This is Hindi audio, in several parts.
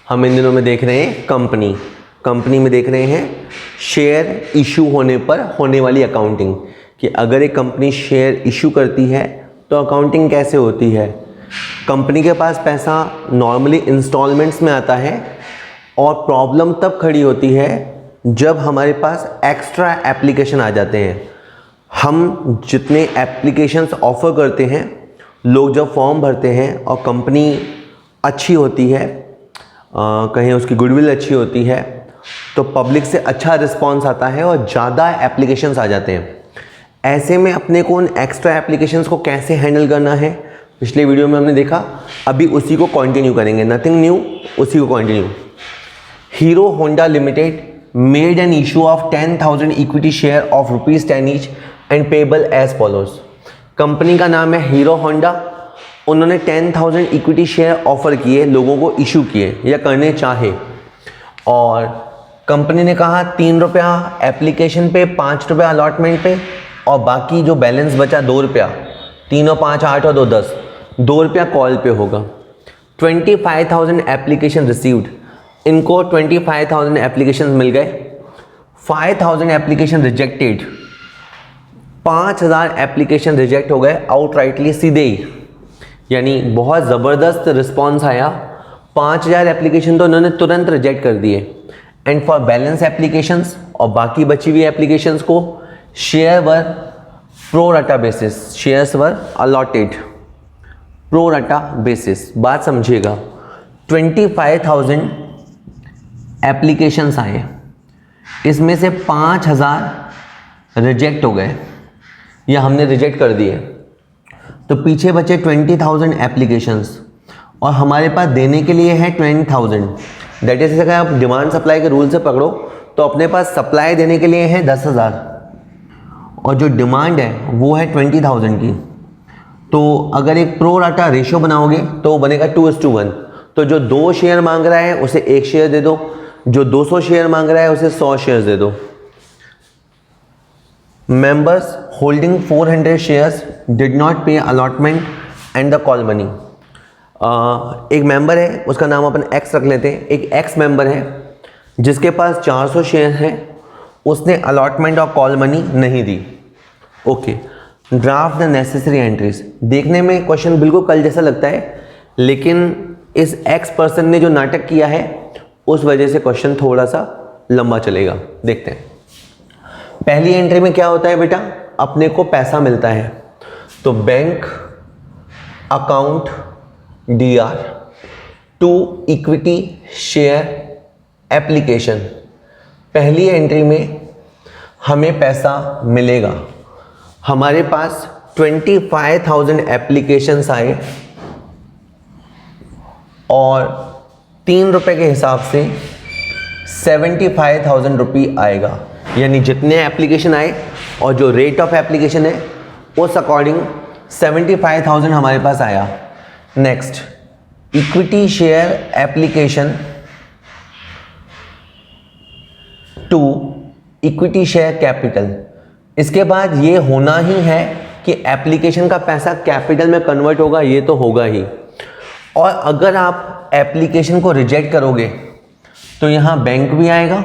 हम इन दिनों में देख रहे हैं कंपनी में देख रहे हैं शेयर इशू होने पर होने वाली अकाउंटिंग, कि अगर एक कंपनी शेयर इशू करती है तो अकाउंटिंग कैसे होती है। कंपनी के पास पैसा नॉर्मली इंस्टॉलमेंट्स में आता है और प्रॉब्लम तब खड़ी होती है जब हमारे पास एक्स्ट्रा एप्लीकेशन आ जाते हैं। हम जितने एप्लीकेशंस ऑफ़र करते हैं, लोग जब फॉर्म भरते हैं और कंपनी अच्छी होती है, कहीं उसकी गुडविल अच्छी होती है, तो पब्लिक से अच्छा रिस्पांस आता है और ज़्यादा एप्लीकेशंस आ जाते हैं। ऐसे में अपने को उन एक्स्ट्रा एप्लीकेशंस को कैसे हैंडल करना है, पिछले वीडियो में हमने देखा, अभी उसी को कंटिन्यू करेंगे, नथिंग न्यू, उसी को continue. Hero Honda limited made an issue of 10,000 equity share of ₹10 each and payable as follows. Company का नाम है हीरो होंडा। उन्होंने 10,000 इक्विटी शेयर ऑफर किए, लोगों को इशू किए या करने चाहे, और कंपनी ने कहा ₹3 एप्लीकेशन पे, ₹5 अलॉटमेंट पे, और बाकी जो बैलेंस बचा ₹2, 3 और 5 8 और 2 10, ₹2 कॉल पे होगा। 25,000 एप्लीकेशन रिसीव्ड, इनको 25,000 एप्लीकेशन मिल गए। 5,000 एप्लीकेशन रिजेक्टेड, 5,000 एप्लीकेशन रिजेक्ट हो गए आउटराइटली, सीधे ही, यानी बहुत ज़बरदस्त रिस्पॉन्स आया। 5,000 एप्लीकेशन तो उन्होंने तुरंत रिजेक्ट कर दिए। एंड फॉर बैलेंस एप्लीकेशंस, और बाकी बची हुई एप्लीकेशंस को share were pro rata basis, shares were allotted pro rata basis. बात समझिएगा, 25,000 एप्लीकेशंस आए, इसमें से 5,000 रिजेक्ट हो गए या हमने रिजेक्ट कर दिए, तो पीछे बचे 20,000 एप्लीकेशंस, और हमारे पास देने के लिए है 20,000। दैट इज, अगर आप डिमांड सप्लाई के रूल से पकड़ो तो अपने पास सप्लाई देने के लिए है 10,000 और जो डिमांड है वो है 20,000 की। तो अगर एक प्रो राटा रेशियो बनाओगे तो वो बनेगा 2:1। तो जो 2 शेयर मांग रहा है उसे 1 शेयर दे दो, जो 200 शेयर मांग रहा है उसे 100 शेयर दे दो। Members holding 400 shares did not pay allotment and the call money. एक मेंबर है, उसका नाम अपन एक्स रख लेते हैं। एक एक्स मेंबर है जिसके पास 400 शेयर हैं, उसने अलॉटमेंट और कॉल मनी नहीं दी। Okay, draft the necessary entries. देखने में क्वेश्चन बिल्कुल कल जैसा लगता है, लेकिन इस एक्स पर्सन ने जो नाटक किया है उस वजह से क्वेश्चन थोड़ा सा लंबा चलेगा। देखते हैं। पहली एंट्री में क्या होता है बेटा, अपने को पैसा मिलता है, तो bank account DR to equity share application. पहली एंट्री में हमें पैसा मिलेगा। हमारे पास 25,000 एप्लीकेशंस आए और ₹3 के हिसाब से 75,000 रुपये आएगा, यानी जितने एप्लीकेशन आए और जो रेट ऑफ एप्लीकेशन है उस अकॉर्डिंग 75,000 हमारे पास आया। Next, equity share application to equity share capital. इसके बाद ये होना ही है कि एप्लीकेशन का पैसा कैपिटल में कन्वर्ट होगा, ये तो होगा ही। और अगर आप एप्लीकेशन को रिजेक्ट करोगे तो यहाँ बैंक भी आएगा,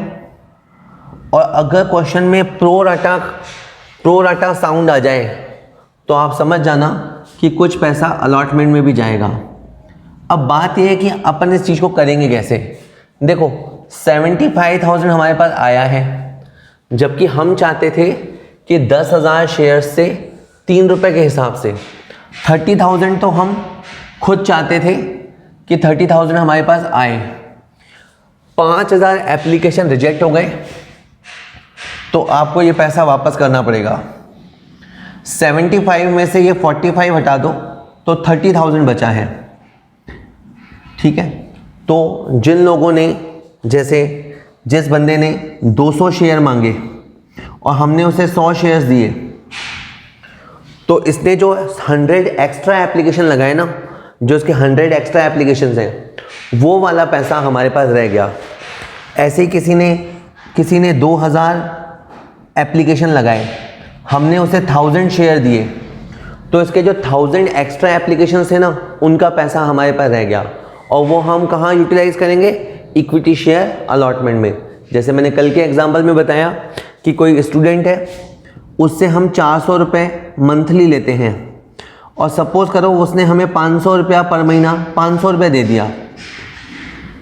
और अगर क्वेश्चन में प्रो राटा साउंड आ जाए तो आप समझ जाना कि कुछ पैसा अलॉटमेंट में भी जाएगा। अब बात यह है कि अपन इस चीज़ को करेंगे कैसे। देखो, 75,000 हमारे पास आया है, जबकि हम चाहते थे कि 10,000 शेयर्स से ₹3 के हिसाब से 30,000, तो हम खुद चाहते थे कि 30,000 हमारे पास आए। 5,000 एप्लीकेशन रिजेक्ट हो गए, तो आपको ये पैसा वापस करना पड़ेगा। 75 में से ये 45 हटा दो तो 30,000 बचा है। ठीक है, तो जिन लोगों ने, जैसे जिस बंदे ने 200 शेयर मांगे और हमने उसे 100 शेयर्स दिए, तो इसने जो 100 एक्स्ट्रा एप्लीकेशन लगाए ना, जो इसके 100 एक्स्ट्रा एप्लीकेशंस हैं, वो वाला पैसा हमारे पास रह गया। ऐसे ही किसी ने 2,000 एप्लीकेशन लगाए, हमने उसे 1,000 शेयर दिए, तो इसके जो 1,000 एक्स्ट्रा एप्लीकेशंस है ना, उनका पैसा हमारे पास रह गया, और वो हम कहाँ यूटिलाइज करेंगे, इक्विटी शेयर अलॉटमेंट में। जैसे मैंने कल के एग्जाम्पल में बताया कि कोई स्टूडेंट है, उससे हम 400 रुपये मंथली लेते हैं और सपोज करो उसने हमें 500 रुपया पर महीना 500 रुपये दे दिया।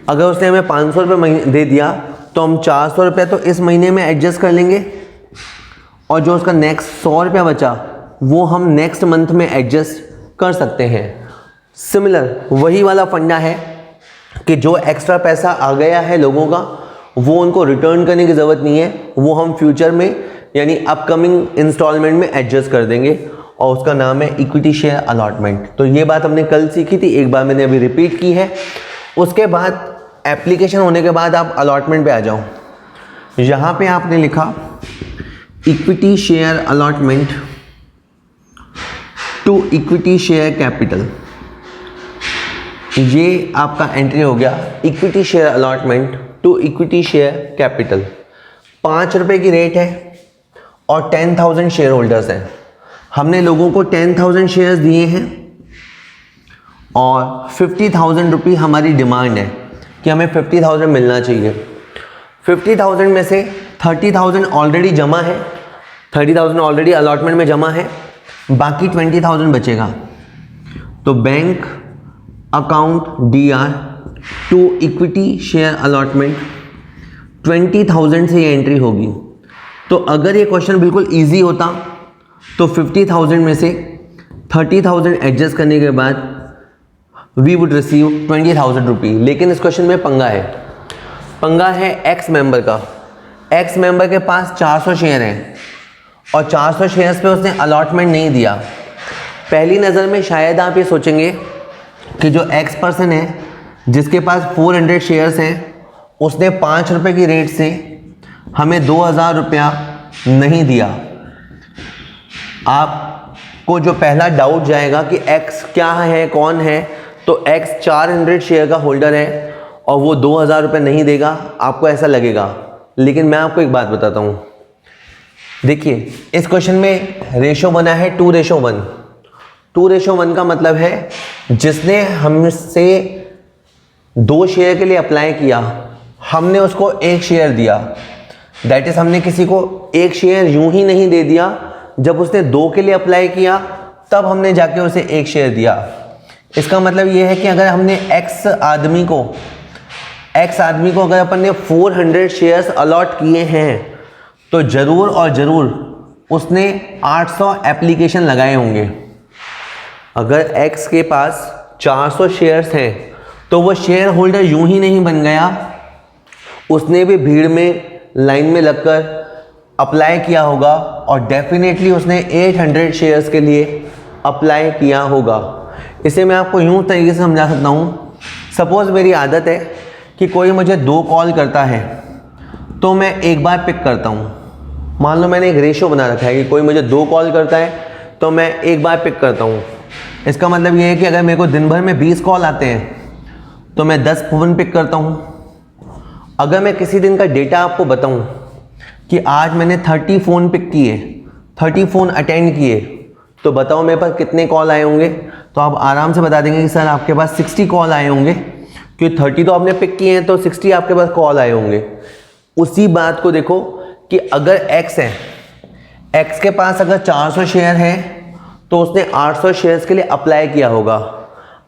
अगर उसने हमें 500 रुपये दे दिया तो हम 400 रुपये तो इस महीने में एडजस्ट कर लेंगे और जो उसका नेक्स्ट 100 रुपया बचा वो हम नेक्स्ट मंथ में एडजस्ट कर सकते हैं। सिमिलर वही वाला फंडा है कि जो एक्स्ट्रा पैसा आ गया है लोगों का वो उनको रिटर्न करने की ज़रूरत नहीं है, वो हम फ्यूचर में यानी अपकमिंग इंस्टॉलमेंट में एडजस्ट कर देंगे और उसका नाम है इक्विटी शेयर अलॉटमेंट। तो ये बात हमने कल सीखी थी, एक बार मैंने अभी रिपीट की है। उसके बाद एप्लीकेशन होने के बाद आप अलॉटमेंट पे आ जाओ। यहाँ पे आपने लिखा equity share allotment to equity share capital, ये आपका एंट्री हो गया equity share allotment to equity share capital. 5 रुपये की रेट है और 10,000 शेयर होल्डर्स हैं। हमने लोगों को 10,000 शेयर्स दिए हैं और 50,000 रुपये हमारी डिमांड है कि हमें 50,000 मिलना चाहिए। 50,000 में से 30,000 ऑलरेडी जमा है, 30,000 ऑलरेडी अलॉटमेंट में जमा है, बाकी 20,000 बचेगा। तो bank account DR to equity share allotment 20,000 से ये एंट्री होगी। तो अगर ये क्वेश्चन बिल्कुल इजी होता तो 50,000 में से 30,000 एडजस्ट करने के बाद वी वुड रिसीव 20,000 रुपये। लेकिन इस क्वेश्चन में पंगा है एक्स मेंबर का। एक्स मेंबर के पास 400 शेयर हैं और 400 शेयर्स पे उसने अलॉटमेंट नहीं दिया। पहली नज़र में शायद आप ये सोचेंगे कि जो एक्स पर्सन है जिसके पास 400 शेयर्स हैं उसने 5 रुपये की रेट से हमें 2,000 रुपया नहीं दिया। आपको जो पहला डाउट जाएगा कि एक्स क्या है, कौन है, तो एक्स 400 शेयर का होल्डर है और वो 2,000 रुपये नहीं देगा, आपको ऐसा लगेगा। लेकिन मैं आपको एक बात बताता हूँ। देखिए इस क्वेश्चन में रेशो बना है 2:1। 2:1 का मतलब है जिसने हमसे 2 शेयर के लिए अप्लाई किया हमने उसको 1 शेयर दिया। दैट इज हमने किसी को 1 शेयर यूं ही नहीं दे दिया, जब उसने 2 के लिए अप्लाई किया तब हमने जाके उसे 1 शेयर दिया। इसका मतलब ये है कि अगर हमने एक्स आदमी को अगर अपन ने 400 शेयर्स अलॉट किए हैं तो ज़रूर और ज़रूर उसने 800 एप्लीकेशन लगाए होंगे। अगर एक्स के पास 400 शेयर्स हैं तो वो शेयर होल्डर यूं ही नहीं बन गया, उसने भी भीड़ में लाइन में लगकर अप्लाई किया होगा और डेफिनेटली उसने 800 शेयर्स के लिए अप्लाई किया होगा। इसे मैं आपको यूं तरीके से समझा सकता हूँ। सपोज़ मेरी आदत है कि कोई मुझे 2 कॉल करता है तो मैं एक बार पिक करता हूँ। मान लो मैंने एक रेशो बना रखा है कि कोई मुझे 2 कॉल करता है तो मैं एक बार पिक करता हूँ। इसका मतलब ये है कि अगर मेरे को दिन भर में 20 कॉल आते हैं तो मैं 10 फ़ोन पिक करता हूँ। अगर मैं किसी दिन का डेटा आपको बताऊँ कि आज मैंने 30 फ़ोन पिक किए, 30 फ़ोन अटेंड किए, तो बताओ मेरे पास कितने कॉल आए होंगे। तो आप आराम से बता देंगे कि सर आपके पास 60 कॉल आए होंगे, क्योंकि 30 तो आपने पिक किए हैं तो 60 आपके पास कॉल आए होंगे। उसी बात को देखो कि अगर एक्स है, एक्स के पास अगर 400 शेयर है तो उसने 800 शेयर्स के लिए अप्लाई किया होगा।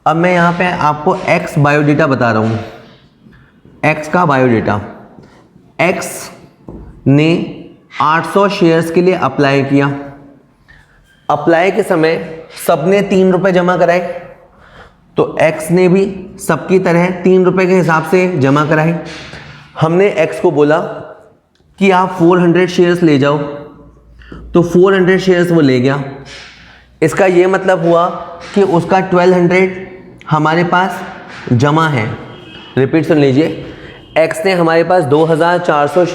अब मैं यहाँ पे आपको एक्स बायोडेटा बता रहा हूँ। एक्स का बायोडेटा, एक्स ने 800 शेयर्स के लिए अप्लाई किया। अप्लाई के समय सबने 3 रुपये जमा कराए, तो एक्स ने भी सबकी तरह 3 रुपये के हिसाब से जमा कराए। हमने एक्स को बोला कि आप 400 शेयर्स ले जाओ, तो 400 शेयर्स वो ले गया। इसका ये मतलब हुआ कि उसका 1200 हमारे पास जमा है। रिपीट सुन लीजिए, एक्स ने हमारे पास 2,400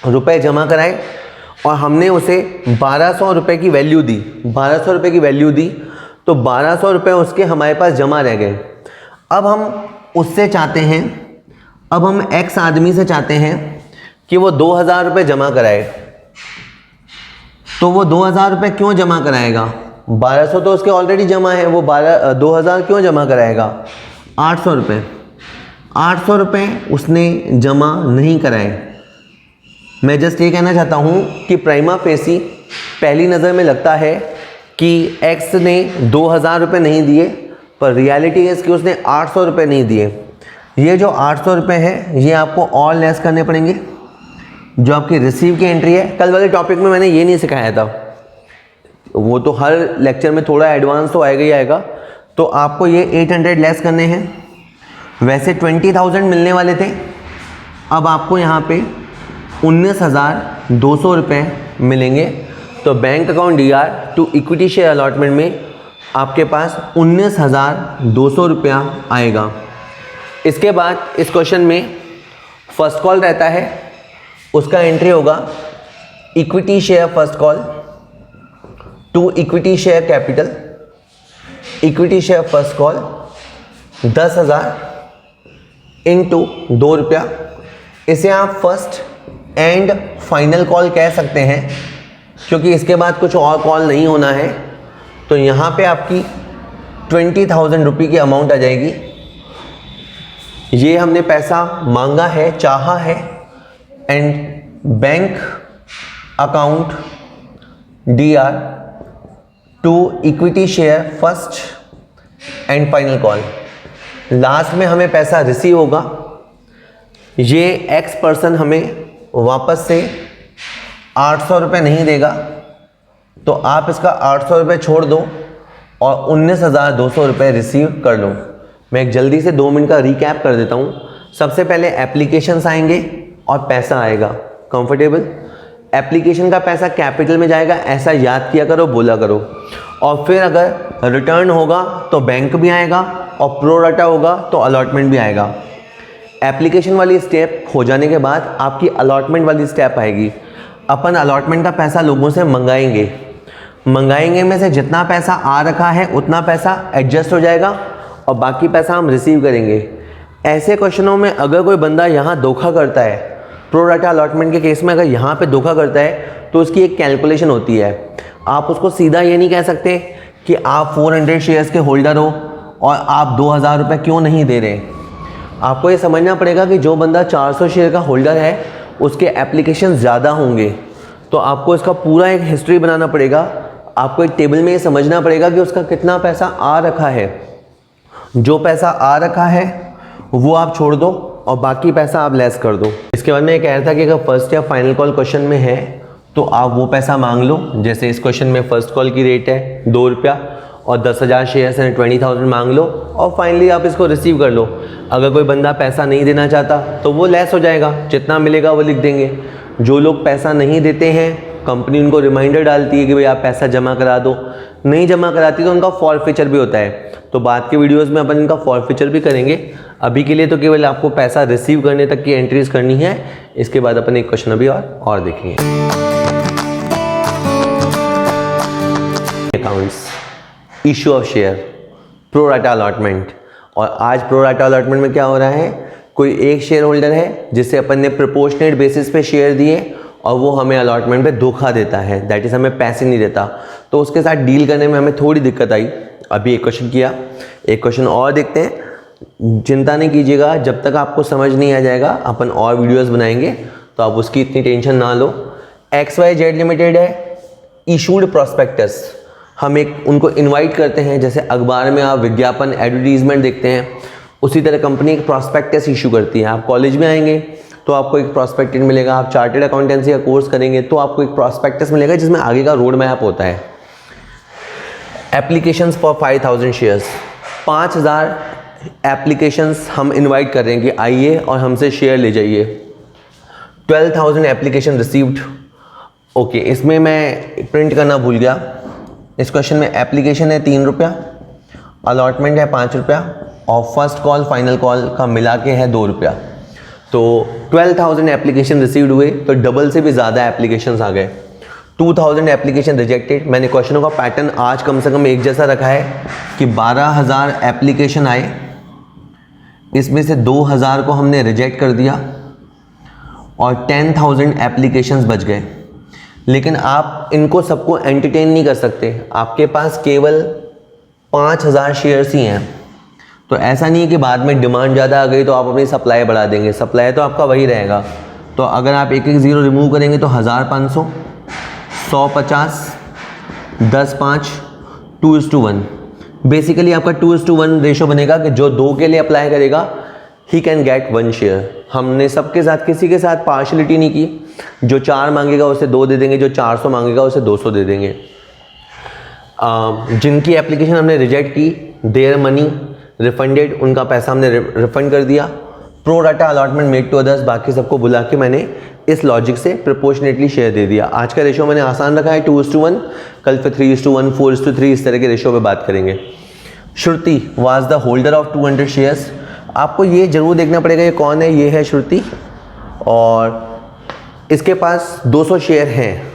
रुपये जमा कराए और हमने उसे 1,200 रुपये की वैल्यू दी। 1,200 रुपये की वैल्यू दी तो 1,200 रुपये उसके हमारे पास जमा रह गए। अब हम उससे चाहते हैं, अब हम एक्स आदमी से चाहते हैं कि वो 2,000 रुपये जमा कराए। तो वो 2,000 रुपये क्यों जमा कराएगा? 1,200 तो उसके ऑलरेडी जमा है, वो 2,000 क्यों जमा कराएगा? 800 रुपये। 800 रुपये उसने जमा नहीं कराए। मैं जस्ट ये कहना चाहता हूँ कि प्राइमा फेसी पहली नज़र में लगता है कि एक्स ने 2000 रुपये नहीं दिए, पर रियलिटी है कि उसने 800 रुपये नहीं दिए। ये जो 800 रुपये है ये आपको और लेस करने पड़ेंगे। जो आपकी रिसीव की एंट्री है, कल वाले टॉपिक में मैंने ये नहीं सिखाया था, वो तो हर लेक्चर में थोड़ा एडवांस तो आएगा ही आएगा। तो आपको ये 800 लेस करने हैं। वैसे 20,000 मिलने वाले थे, अब आपको यहाँ पे 19,200 रुपये मिलेंगे। तो bank account DR to equity share allotment में आपके पास 19,200 रुपया आएगा। इसके बाद इस क्वेश्चन में फर्स्ट कॉल रहता है, उसका एंट्री होगा equity share first call to equity share capital. Equity share first call 10,000 into 2 रुपया। इसे आप फर्स्ट एंड फाइनल कॉल कह सकते हैं, क्योंकि इसके बाद कुछ और कॉल नहीं होना है। तो यहाँ पे आपकी 20,000 रुपये की अमाउंट आ जाएगी। ये हमने पैसा मांगा है, चाहा है, and bank account DR to equity share first and final call. Last में हमें पैसा रिसीव होगा। ये एक्स पर्सन हमें वापस से 800 रुपये नहीं देगा, तो आप इसका 800 रुपये छोड़ दो और 19,200 रुपये रिसीव कर लो। मैं एक जल्दी से 2 मिनट का रिकैप कर देता हूँ। सबसे पहले एप्लीकेशंस आएंगे और पैसा आएगा। कंफर्टेबल? एप्लीकेशन का पैसा कैपिटल में जाएगा, ऐसा याद किया करो, बोला करो। और फिर अगर रिटर्न होगा तो बैंक भी आएगा, और प्रोराटा होगा तो अलॉटमेंट भी आएगा। एप्लीकेशन वाली स्टेप हो जाने के बाद आपकी अलॉटमेंट वाली स्टेप आएगी। अपन अलॉटमेंट का पैसा लोगों से मंगाएंगे में से जितना पैसा आ रखा है उतना पैसा एडजस्ट हो जाएगा और बाकी पैसा हम रिसीव करेंगे। ऐसे क्वेश्चनों में अगर कोई बंदा यहाँ धोखा करता है, प्रोराटा अलॉटमेंट के केस में अगर यहाँ पे धोखा करता है, तो उसकी एक कैलकुलेशन होती है। आप उसको सीधा ये नहीं कह सकते कि आप 400 शेयर्स के होल्डर हो और आप 2,000 रुपये क्यों नहीं दे रहे। आपको ये समझना पड़ेगा कि जो बंदा 400 शेयर का होल्डर है उसके एप्लीकेशन ज़्यादा होंगे। तो आपको इसका पूरा एक हिस्ट्री बनाना पड़ेगा। आपको एक टेबल में ये समझना पड़ेगा कि उसका कितना पैसा आ रखा है। जो पैसा आ रखा है वो आप छोड़ दो और बाकी पैसा आप लेस कर दो। इसके बाद मैं ये कह रहा था कि अगर फर्स्ट या फाइनल कॉल क्वेश्चन में है तो आप वो पैसा मांग लो। जैसे इस क्वेश्चन में फर्स्ट कॉल की रेट है 2 रुपया और 10,000 शेयर्स हैं, 20,000 मांग लो और फाइनली आप इसको रिसीव कर लो। अगर कोई बंदा पैसा नहीं देना चाहता तो वो लेस हो जाएगा, जितना मिलेगा वो लिख देंगे। जो लोग पैसा नहीं देते हैं, कंपनी उनको रिमाइंडर डालती है कि भाई आप पैसा जमा करा दो। नहीं जमा कराती तो उनका फॉरफीचर भी होता है। तो बाद के वीडियोस में अपन इनका फॉरफीचर भी करेंगे। अभी के लिए तो केवल आपको पैसा रिसीव करने तक की एंट्रीज करनी है। इसके बाद अपन एक क्वेश्चन अभी और देखेंगे। Accounts, issue of share, pro rata allotment. और आज प्रोराटा अलॉटमेंट में क्या हो रहा है, कोई एक शेयर होल्डर है जिसे अपन ने प्रोपोर्शनेट बेसिस पे शेयर दिए और वो हमें अलॉटमेंट पे धोखा देता है, दैट इज़ हमें पैसे नहीं देता। तो उसके साथ डील करने में हमें थोड़ी दिक्कत आई। अभी एक क्वेश्चन किया, एक क्वेश्चन और देखते हैं। चिंता नहीं कीजिएगा, जब तक आपको समझ नहीं आ जाएगा अपन और वीडियोस बनाएंगे, तो आप उसकी इतनी टेंशन ना लो। XYZ लिमिटेड है, इशूड प्रॉस्पेक्टस। हम एक उनको इनवाइट करते हैं, जैसे अखबार में आप विज्ञापन एडवर्टीजमेंट देखते हैं, उसी तरह कंपनी एक प्रॉस्पेक्टस इशू करती है। आप कॉलेज में आएंगे तो आपको एक प्रॉस्पेक्टस मिलेगा। आप चार्टर्ड अकाउंटेंसी का कोर्स करेंगे तो आपको एक प्रॉस्पेक्टस मिलेगा जिसमें आगे का रोड मैप होता है। एप्लीकेशंस फॉर 5,000 शेयर्स, 5,000 एप्लीकेशंस हम इनवाइट कर रहे हैं कि आइए और हमसे शेयर ले जाइए। 12,000 एप्लीकेशन रिसीव्ड। ओके, इसमें मैं प्रिंट करना भूल गया। इस क्वेश्चन में एप्लीकेशन है 3 रुपया, अलॉटमेंट है 5 रुपया और फर्स्ट कॉल फाइनल कॉल का मिला के है 2 रुपया। तो 12,000 एप्लीकेशन रिसीव्ड हुए, तो डबल से भी ज़्यादा एप्लीकेशंस आ गए। 2,000 एप्लीकेशन रिजेक्टेड। मैंने क्वेश्चनों का पैटर्न आज कम से कम एक जैसा रखा है कि 12,000 एप्लीकेशन आए, इसमें से 2,000 को हमने रिजेक्ट कर दिया और 10,000 एप्लीकेशंस बच गए। लेकिन आप इनको सबको एंटरटेन नहीं कर सकते, आपके पास केवल 5,000 शेयर्स ही हैं। तो ऐसा नहीं है कि बाद में डिमांड ज़्यादा आ गई तो आप अपनी सप्लाई बढ़ा देंगे, सप्लाई तो आपका वही रहेगा। तो अगर आप एक एक ज़ीरो रिमूव करेंगे तो 1500, 150, 10, 5, 2:1। बेसिकली आपका 2:1 रेशो बनेगा कि जो 2 के लिए अप्लाई करेगा ही कैन गेट 1 शेयर। हमने सबके साथ किसी के साथ पार्शलिटी नहीं की। जो 4 मांगेगा उसे 2 दे देंगे, जो 400 मांगेगा उसे 200 दे देंगे। जिनकी एप्लीकेशन हमने रिजेक्ट की, देयर मनी रिफंडेड, उनका पैसा हमने रिफंड कर दिया। Pro rata allotment made to others, बाकी सबको बुला के मैंने इस लॉजिक से प्रोपोर्शनेटली शेयर दे दिया। आज का रेशो मैंने आसान रखा है 2:1, कल फिर 3:1, 4:3 इस तरह के रेशो पे बात करेंगे। Shruti was the holder of 200 shares. आपको ये जरूर देखना पड़ेगा ये कौन है। ये है श्रुति और इसके पास 200 शेयर हैं।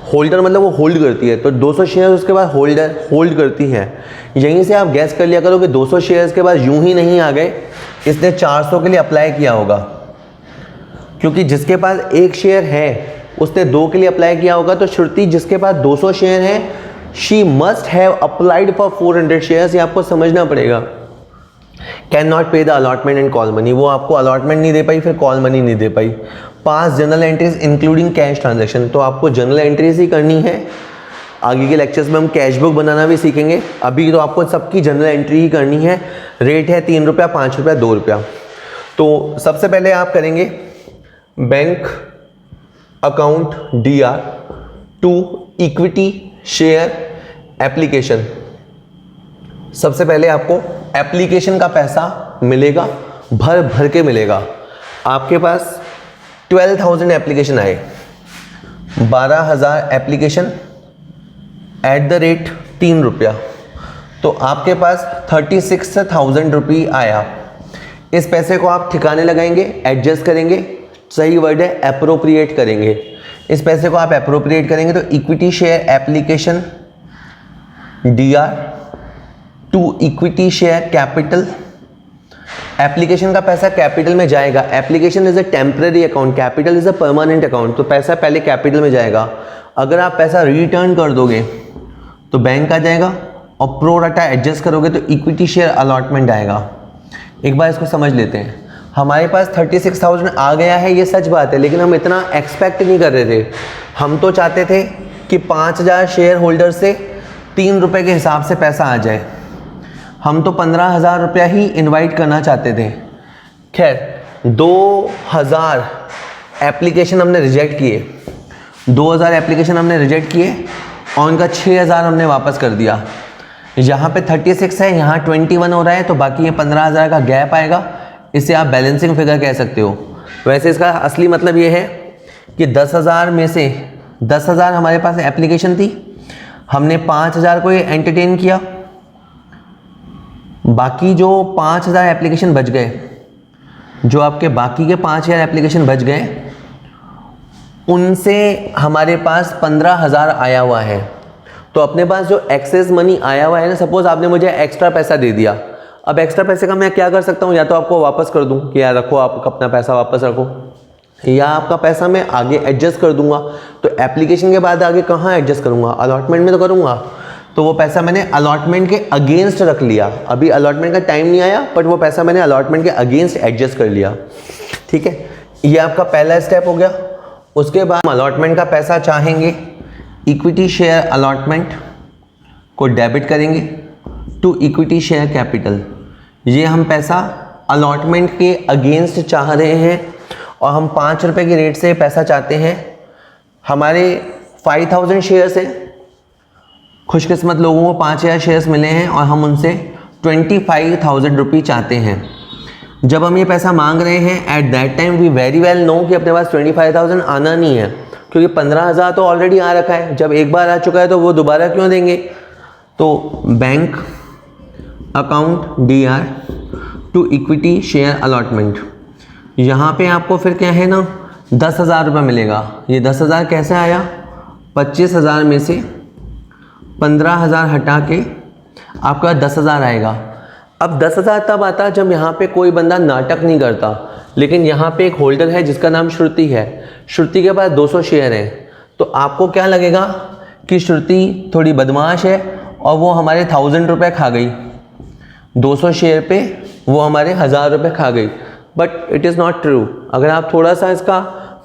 होल्डर मतलब वो होल्ड करती है, तो 200 शेयर उसके बाद होल्ड करती है। यहीं से आप गैस कर लिया करो कि 200 शेयर्स के बाद यूं ही नहीं आ गए, इसने 400 के लिए अप्लाई किया होगा, क्योंकि जिसके पास 1 शेयर है उसने 2 के लिए अप्लाई किया होगा। तो श्रुति जिसके पास 200 शेयर है, she must have applied for 400 shares. ये आपको समझना पड़ेगा। कैन नॉट पे the allotment and call money, वो आपको अलॉटमेंट नहीं दे पाई, फिर कॉल मनी नहीं दे पाई। Pass journal entries including cash transaction, तो आपको जनरल एंट्रीज ही करनी है। आगे के लेक्चर्स में हम कैश बुक बनाना भी सीखेंगे, अभी तो आपको सबकी जनरल एंट्री ही करनी है। रेट है 3 रुपया, 5 रुपया, 2 रुपया। तो सबसे पहले आप करेंगे bank account DR to equity share application. सबसे पहले आपको एप्लीकेशन का पैसा मिलेगा, भर भर के मिलेगा। आपके पास 12,000 एप्लीकेशन आए, 12,000 एप्लीकेशन एट द रेट 3 रुपया, तो आपके पास 36,000 रुपये आया। इस पैसे को आप ठिकाने लगाएंगे, एडजस्ट करेंगे, सही वर्ड है एप्रोप्रिएट करेंगे। इस पैसे को आप एप्रोप्रिएट करेंगे तो equity share application DR to equity share capital. Application का पैसा कैपिटल में जाएगा। Application is a temporary account, capital is a permanent account, तो पैसा पहले कैपिटल में जाएगा। अगर आप पैसा रिटर्न कर दोगे तो बैंक आ जाएगा, और प्रो राटा एडजस्ट करोगे तो इक्विटी शेयर अलॉटमेंट आएगा। एक बार इसको समझ लेते हैं। हमारे पास 36,000 आ गया है, ये सच बात है, लेकिन हम इतना एक्सपेक्ट नहीं कर रहे थे। हम तो चाहते थे कि 5,000 शेयर होल्डर से 3 रुपये के हिसाब से पैसा आ जाए। हम तो 15,000 रुपया ही इनवाइट करना चाहते थे। खैर 2,000 एप्लीकेशन हमने रिजेक्ट किए, 2,000 एप्लीकेशन हमने रिजेक्ट किए और उनका 6,000 हमने वापस कर दिया। यहाँ पे 36 है, यहाँ 21 हो रहा है, तो बाकी ये 15,000 का गैप आएगा। इसे आप बैलेंसिंग फिगर कह सकते हो। वैसे इसका असली मतलब ये है कि 10,000 में से 10,000 हमारे पास एप्लीकेशन थी, हमने 5,000 को एंटरटेन किया, बाकी जो 5,000 एप्लीकेशन बच गए, जो आपके बाकी के 5,000 एप्लीकेशन बच गए, उनसे हमारे पास 15,000 आया हुआ है। तो अपने पास जो एक्सेस मनी आया हुआ है ना, सपोज आपने मुझे एक्स्ट्रा पैसा दे दिया, अब एक्स्ट्रा पैसे का मैं क्या कर सकता हूँ, या तो आपको वापस कर दूँ कि यार रखो, आप अपना पैसा वापस रखो, या आपका पैसा मैं आगे एडजस्ट कर दूंगा। तो एप्लीकेशन के बाद आगे कहाँ एडजस्ट करूँगा, अलॉटमेंट में तो करूँगा। तो वो पैसा मैंने अलॉटमेंट के अगेंस्ट रख लिया। अभी अलॉटमेंट का टाइम नहीं आया, बट वो पैसा मैंने अलॉटमेंट के अगेंस्ट एडजस्ट कर लिया। ठीक है, ये आपका पहला स्टेप हो गया। उसके बाद हम अलॉटमेंट का पैसा चाहेंगे, इक्विटी शेयर अलॉटमेंट को डेबिट करेंगे टू इक्विटी शेयर कैपिटल। ये हम पैसा अलॉटमेंट के अगेंस्ट चाह रहे हैं और हम 5 रुपये की रेट से पैसा चाहते हैं। हमारे 5,000 शेयर्स हैं, खुशकिस्मत लोगों को 5,000 शेयर्स मिले हैं और हम उनसे 25,000 रुपये चाहते हैं। जब हम ये पैसा मांग रहे हैं, at that time we very well know कि अपने पास 25,000 आना नहीं है, क्योंकि 15,000 तो ऑलरेडी आ रखा है। जब एक बार आ चुका है तो वो दोबारा क्यों देंगे। तो bank account DR to equity share allotment, यहाँ पे आपको फिर क्या है ना 10,000 रुपये मिलेगा। ये 10,000 कैसे आया, 25,000 में से 15,000 हटा के आपका 10,000 आएगा। अब 10,000 तब आता जब यहाँ पे कोई बंदा नाटक नहीं करता, लेकिन यहाँ पे एक होल्डर है जिसका नाम श्रुति है। श्रुति के पास 200 शेयर हैं, तो आपको क्या लगेगा कि श्रुति थोड़ी बदमाश है और वो हमारे 1,000 रुपये खा गई। 200 शेयर पे वो हमारे 1000 रुपये खा गई, but it is not true. अगर आप थोड़ा सा इसका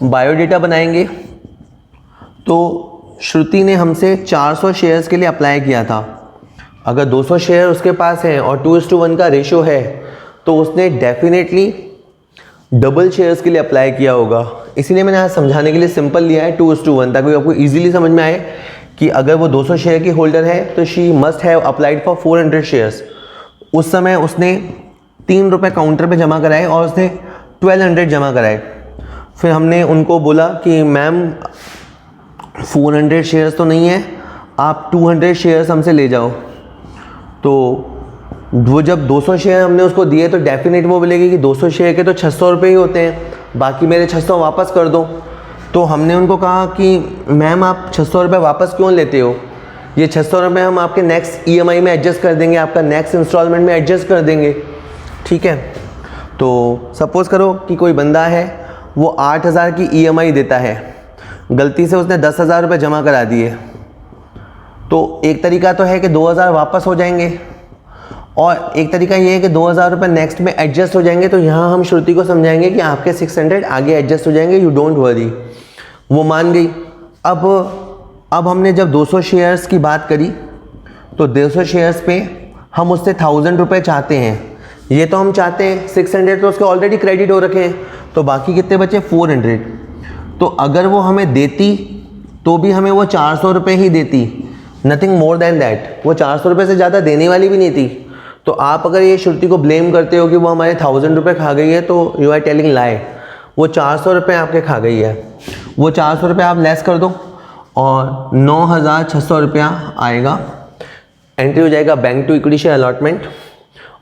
बायोडेटा बनाएंगे तो श्रुति ने हमसे 400 शेयर्स के लिए अप्लाई किया था। अगर 200 शेयर उसके पास हैं और 2:1 का रेशो है तो उसने डेफिनेटली डबल शेयर्स के लिए अप्लाई किया होगा। इसीलिए मैंने आज समझाने के लिए सिंपल लिया है 2:1, ताकि आपको इजीली समझ में आए कि अगर वो 200 शेयर की होल्डर है तो she must have applied for 400 shares. उस समय उसने 3 रुपये काउंटर पे जमा कराए और उसने 1200 जमा कराए। फिर हमने उनको बोला कि मैम 400 शेयर्स तो नहीं है, आप 200 शेयर्स हमसे ले जाओ। तो वो जब 200 शेयर हमने उसको दिए तो डेफिनेट वो बोलेगी कि 200 शेयर के तो 600 रुपये ही होते हैं, बाकी मेरे 600 वापस कर दो। तो हमने उनको कहा कि मैम आप 600 रुपये वापस क्यों लेते हो, ये 600 रुपये हम आपके नेक्स्ट EMI में एडजस्ट कर देंगे, आपका नेक्स्ट इंस्टॉलमेंट में एडजस्ट कर देंगे, ठीक है। तो सपोज़ करो कि कोई बंदा है वो 8000 की EMI देता है, गलती से उसने 10,000 रुपये जमा करा दिए, तो एक तरीका तो है कि 2000 वापस हो जाएंगे और एक तरीका ये है कि 2000 रुपये नेक्स्ट में एडजस्ट हो जाएंगे। तो यहाँ हम श्रुति को समझाएंगे कि आपके 600 आगे एडजस्ट हो जाएंगे, यू डोंट वरी। वो मान गई। अब हमने जब 200 शेयर्स की बात करी तो 200 शेयर्स पे हम उससे 1000 रुपये चाहते हैं। ये तो हम चाहते हैं, 600 तो उसके ऑलरेडी क्रेडिट हो रखे हैं, तो बाकी कितने बचे 400। तो अगर वो हमें देती तो भी हमें वो 400 रुपये ही देती, नथिंग मोर देन दैट। वो 400 रुपये से ज़्यादा देने वाली भी नहीं थी। तो आप अगर ये श्रुति को ब्लेम करते हो कि वो हमारे 1000 रुपये खा गई है, तो यू आर टेलिंग लाई। वो 400 रुपये आपके खा गई है, वो 400 रुपये आप लेस कर दो और 9600 रुपया आएगा। एंट्री हो जाएगा bank to equity share allotment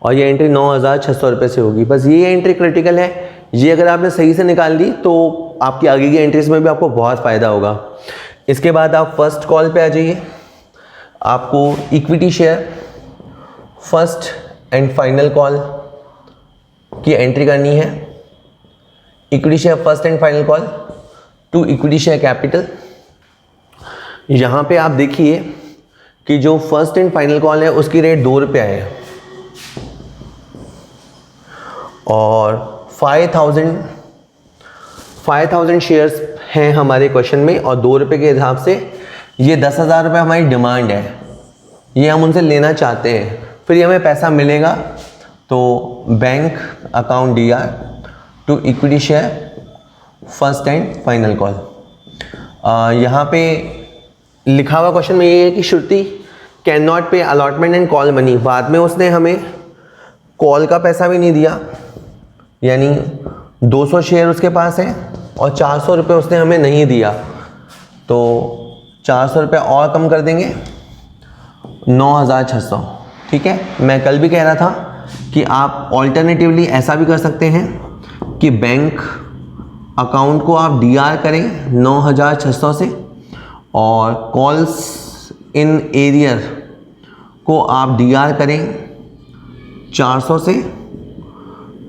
और ये एंट्री 9600 रुपये से होगी। बस ये एंट्री क्रिटिकल है, ये अगर आपने सही से निकाल ली तो आपकी आगे की एंट्रीज में भी आपको बहुत फ़ायदा होगा। इसके बाद आप फर्स्ट कॉल पे आ जाइए। आपको equity share first and final call की एंट्री करनी है। Equity share first and final call to equity share capital. यहाँ पे आप देखिए कि जो फर्स्ट एंड फाइनल कॉल है उसकी रेट 2 रुपये है और 5000 शेयर्स हैं हमारे क्वेश्चन में और 2 रुपये के हिसाब से ये 10,000 रुपये हमारी डिमांड है, ये हम उनसे लेना चाहते हैं। फिर ये हमें पैसा मिलेगा तो bank account DR to equity share first and final call. यहाँ पे लिखा हुआ क्वेश्चन में ये है कि Shruti can not pay allotment and call money. बाद में उसने हमें कॉल का पैसा भी नहीं दिया, यानी 200 शेयर उसके पास है और 400 रुपये उसने हमें नहीं दिया, तो 400 रुपये और कम कर देंगे 9600, ठीक है। मैं कल भी कह रहा था कि आप ऑल्टरनेटिवली ऐसा भी कर सकते हैं कि बैंक अकाउंट को आप DR करें 9600 से और कॉल्स इन एरियर को आप DR करें 400 से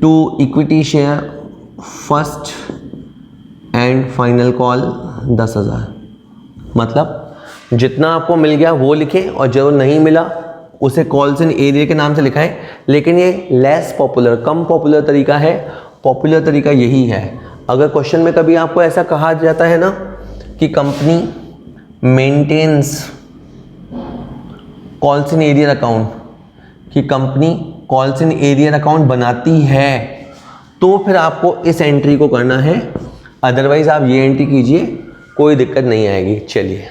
to equity share first and final call 10,000। मतलब जितना आपको मिल गया वो लिखें और जो नहीं मिला उसे कॉल्स इन एरिया के नाम से लिखाएं। लेकिन ये लेस पॉपुलर, कम पॉपुलर तरीका है, पॉपुलर तरीका यही है। अगर क्वेश्चन में कभी आपको ऐसा कहा जाता है ना कि company maintains calls in arrear account, कि company calls in arrear account बनाती है, तो फिर आपको इस एंट्री को करना है, अदरवाइज आप ये एंट्री कीजिए, कोई दिक्कत नहीं आएगी। चलिए।